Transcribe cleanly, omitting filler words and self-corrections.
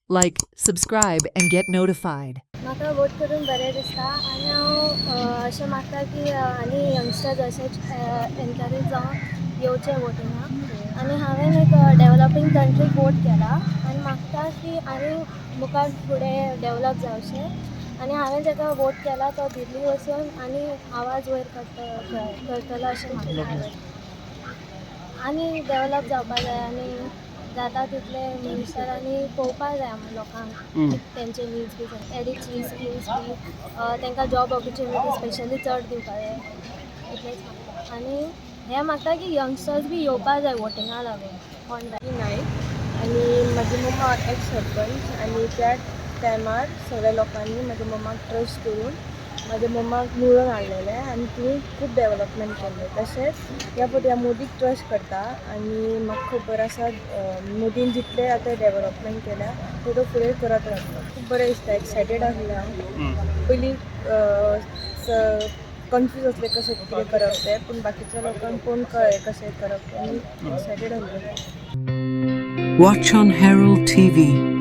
Like, subscribe, and get notified. म्हाका vote करून बरें दिसता आनी हांव अशें मागता की आनी यंगस्टर्स अशेंच एनकरेज जावन येवचे वोटिंगाक आनी हांवें एक डेवलपींग कंट्रीक वोट केला आनी मागता की आनी मुखार फुडें डेवलप जावचें आनी हांवें ताका वोट केला तो दिल्ली वचून आनी आवाज वयर करतलो अशें मागता आनी डेवलप जावपा जाय आनी जाता तितले मिनिस्टरांनी पळोवपा जाय लोकांक तेंचे नीड्स बी एडिक्टली स्किल्स बी तांकां जॉब ऑपॉर्च्युनिटी स्पेशली चड दिवपा जाय इतलेंच मागता आनी हें मागता की यंगस्टर्स बी येवपा जाय वोटिंगा लागून कोण जाय नायक आनी म्हाजी मम्मा एक्स सरपंच आनी त्या टायमार सगळ्या लोकांनी म्हाज्या मम्माक ट्रस्ट करून म्हाज्या मम्माक निवडून हाडलेलें आनी तिणें खूब डेवलपमेंट केल्लें तशेंच ह्या फावटी हांव मोदीक ट्रस्ट करता आनी म्हाका खबर आसा मोदीन जितलें आतां डेवलपमेंट केल्या तें तो फुडें करत रावतलो खूब बरें दिसता एक्सायटेड आसलें हांव पयलीं कन्फ्यूज आसलें कशें कितें करप तें पूण बाकीच्या लोकांक कोण कळ्ळें कशें करप तें आनी एक्सायटेड आसलें Watch on Herald TV.